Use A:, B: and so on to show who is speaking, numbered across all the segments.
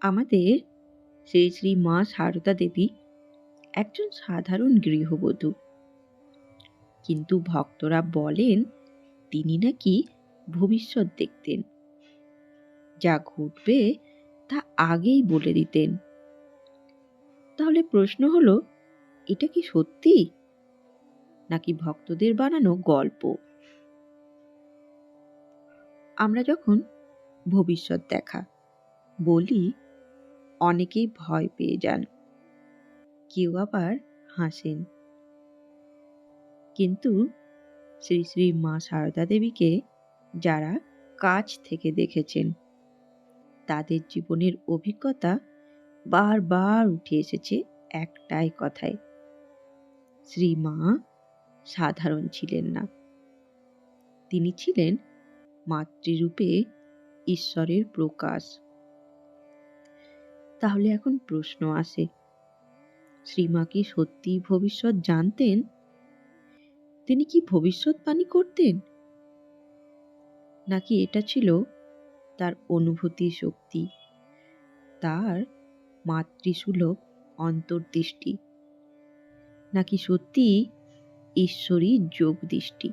A: আমাদের শ্রী শ্রী মা সারদা দেবী একজন সাধারণ গৃহবধূ, কিন্তু ভক্তরা বলেন তিনি নাকি ভবিষ্যৎ দেখতেন। যা ঘটবে তা আগেই বলে দিতেন। তাহলে প্রশ্ন হলো, এটা কি সত্যি নাকি ভক্তদের বানানো গল্প? আমরা যখন ভবিষ্যৎ দেখা বলি, অনেকেই ভয় পেয়ে যান, কেউ আবার হাসেন। কিন্তু শ্রী শ্রী মা সারদা দেবীকে যারা কাছ থেকে দেখেছেন, তাদের জীবনের অভিজ্ঞতা বারবার উঠে এসেছে একটাই কথায়: শ্রী মা সাধারণ ছিলেন না, তিনি ছিলেন মাতৃরূপে ঈশ্বরের প্রকাশ। তাহলে এখন প্রশ্ন আসে, শ্রীমা কি সত্যি ভবিষ্যৎ জানতেন? তিনি কি ভবিষ্যৎবাণী করতেন, নাকি এটা ছিল তার অনুভূতি শক্তি, তার মাতৃসুলভ অন্তর্দৃষ্টি, নাকি সত্যি ঈশ্বরী যোগ দৃষ্টি?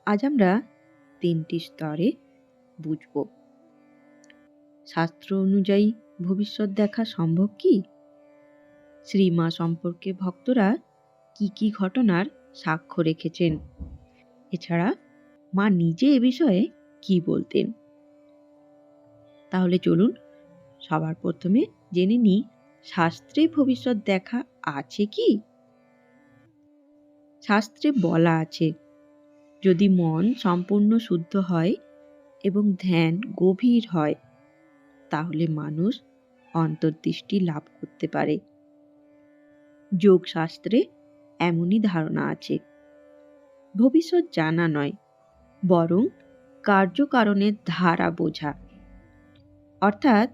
A: আজ আমরা তিনটি স্তরে বুঝব। শাস্ত্র অনুযায়ী ভবিষ্যৎ দেখা সম্ভব কি? শ্রীমা সম্পর্কে ভক্তরা কি কি ঘটনার সাক্ষ্য রেখেছেন? এছাড়া মা নিজে এ বিষয়ে কি বলতেন? তাহলে চলুন সবার প্রথমে জেনে নিই, শাস্ত্রে ভবিষ্যৎ দেখা আছে কি? শাস্ত্রে বলা আছে, যদি মন সম্পূর্ণ শুদ্ধ হয় এবং ধ্যান গভীর হয়, তাহলে মানুষ অন্তর্দৃষ্টি লাভ করতে পারে। যোগ শাস্ত্রে এমনই ধারণা আছে। ভবিষ্যৎ জানা নয়, বরং কার্যকারণের ধারা বোঝা। অর্থাৎ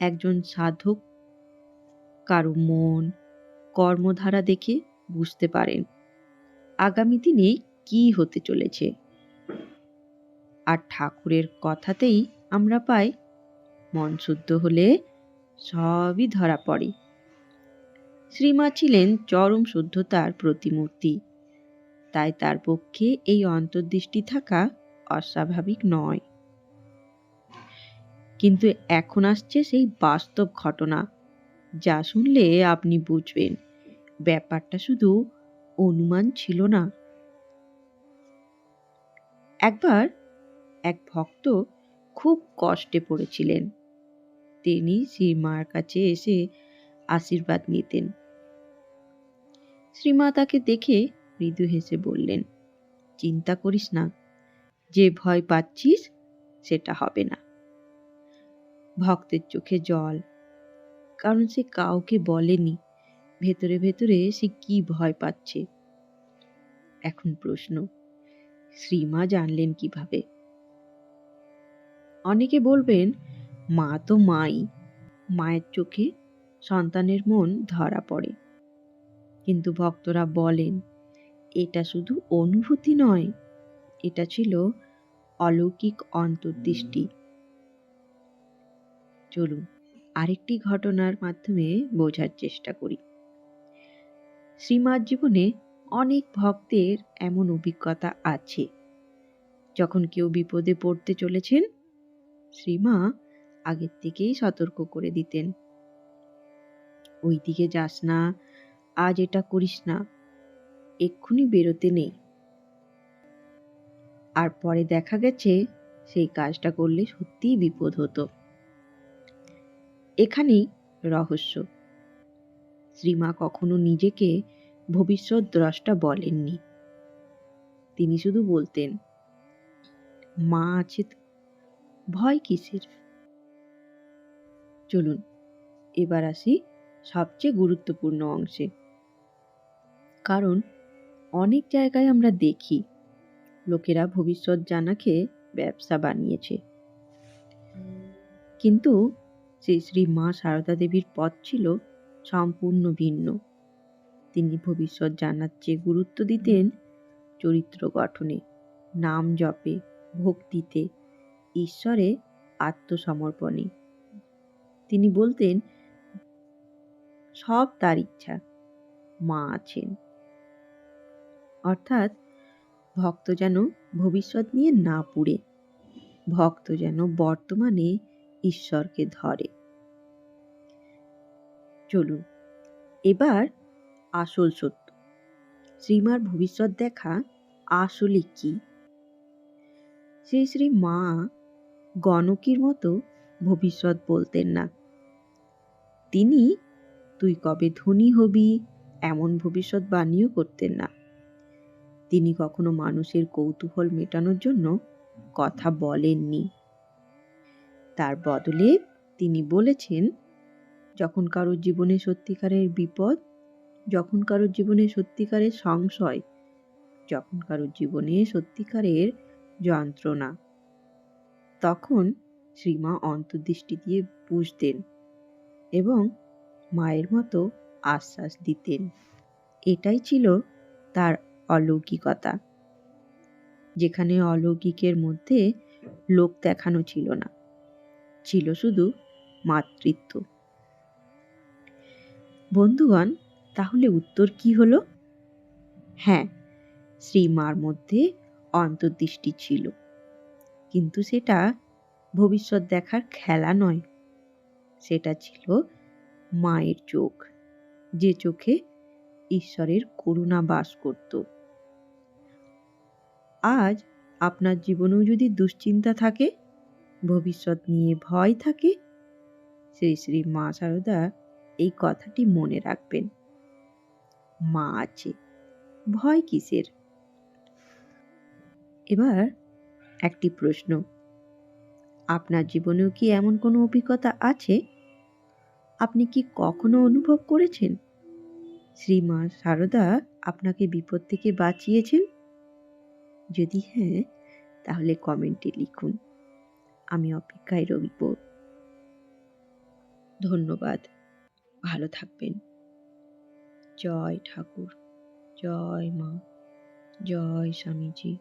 A: একজন সাধক কারো মন কর্মধারা দেখে বুঝতে পারেন আগামী দিনে কি হতে চলেছে। আর ঠাকুরের কথাতেই আমরা পাই, মন শুদ্ধ হলে সবই ধরা পড়ে। শ্রীমা ছিলেন চরম শুদ্ধতার প্রতিমূর্তি, তাই তার পক্ষে এই অন্তর্দৃষ্টি থাকা অস্বাভাবিক নয়। কিন্তু এখন আসছে সেই বাস্তব ঘটনা, যা শুনলে আপনি বুঝবেন ব্যাপারটা শুধু অনুমান ছিল না। একবার এক ভক্ত খুব কষ্টে পড়েছিলেন। তিনি শ্রীমার কাছে এসে আশীর্বাদ নিতেন। শ্রীমা তাকে দেখে মৃদু হেসে বললেন, চিন্তা করিস না, যে ভয় পাচ্ছিস সেটা হবে না। ভক্তের চোখে জল, কারণ সে কাউকে বলেনি ভেতরে ভেতরে সে কি ভয় পাচ্ছে। এখন প্রশ্ন, শ্রীমা জানলেন কিভাবে? অনেকে বলবেন, মা তো মাই, মায়ের চোখে সন্তানের মন ধরা পড়ে। কিন্তু ভক্তরা বলেন, এটা শুধু অনুভূতি নয়, এটা ছিল অলৌকিক অন্তর্দৃষ্টি। চলুন আরেকটি ঘটনার মাধ্যমে বোঝার চেষ্টা করি। শ্রীমার জীবনে অনেক ভক্তের এমন অভিজ্ঞতা আছে, যখন কেউ বিপদে পড়তে চলেছেন, শ্রীমা আগের থেকেই সতর্ক করে দিতেন, ওই দিকে যাস না, আজ এটা করিস না, এক্ষুনি বেরোতে নেই। আর পরে দেখা গেছে সেই কাজটা করলে সত্যিই বিপদ হতো। এখানেই রহস্য। শ্রীমা কখনো নিজেকে ভবিষ্যৎ দ্রষ্টা বলেননি। তিনি শুধু বলতেন, মা আছে তো, ভয় কিসের? চলুন এবার আসি সবচেয়ে গুরুত্বপূর্ণ অংশে। কারণ অনেক জায়গায় আমরা দেখি লোকেরা ভবিষ্যৎ জানাকে ব্যবসা বানিয়েছে। কিন্তু শ্রী শ্রী মা সারদা দেবীর পথ ছিল সম্পূর্ণ ভিন্ন। তিনি ভবিষ্যৎ জানার চেয়ে গুরুত্ব দিতেন চরিত্র গঠনে, নাম জপে, ভক্তিতে, ঈশ্বরে আত্মসমর্পণে। তিনি বলতেন, সব তার ইচ্ছা, মা আছেন। অর্থাৎ ভক্ত যেন ভবিষ্যৎ নিয়ে না পুড়ে, ভক্ত যেন বর্তমানে ঈশ্বরকে ধরে। চলুন এবার আসল সত্য, শ্রীমার ভবিষ্যৎ দেখা আসলে কি। শ্রী শ্রী মা গণকির মতো ভবিষ্যৎ বলতেন না। তিনি তুই কবে ধনী হবি এমন ভবিষ্যৎবাণীও করতেন না। তিনি কখনো মানুষের কৌতূহল মেটানোর জন্য কথা বলেননি। তার বদলে তিনি বলেছেন, যখন কারোর জীবনে সত্যিকারের বিপদ, যখন কারোর জীবনে সত্যিকারের সংশয়, যখন কারোর জীবনে সত্যিকারের যন্ত্রণা, তখন শ্রীমা অন্তর্দৃষ্টি দিয়ে বুঝতেন এবং মায়ের মতো আশ্বাস দিতেন। এটাই ছিল তার অলৌকিকতা, যেখানে অলৌকিকের মধ্যে লোক দেখানো ছিল না, ছিল শুধু মাতৃত্ব। বন্ধুগণ, তাহলে উত্তর কি হলো? হ্যাঁ, শ্রীমার মধ্যে অন্তর্দৃষ্টি ছিল, কিন্তু সেটা ভবিষ্যৎ দেখার খেলা নয়। সেটা ছিল মায়ের চোখ, যে চোখে ঈশ্বরের করুণা বাস করত। আজ আপনার জীবনেও যদি দুশ্চিন্তা থাকে, ভবিষ্যৎ নিয়ে ভয় থাকে, শ্রী শ্রী মা শারদা এই কথাটি মনে রাখবেন, মা আছে, ভয় কিসের। এবার একটি প্রশ্ন, আপনার জীবনেও কি এমন কোনো অভিজ্ঞতা আছে? আপনি কি কখনো অনুভব করেছেন শ্রীমা শারদা আপনাকে বিপদ থেকে বাঁচিয়েছেন? যদি হ্যাঁ, তাহলে কমেন্টে লিখুন, আমি অপেক্ষায় রইব। ধন্যবাদ, ভালো থাকবেন। জয় ঠাকুর, জয় মা, জয় স্বামীজি।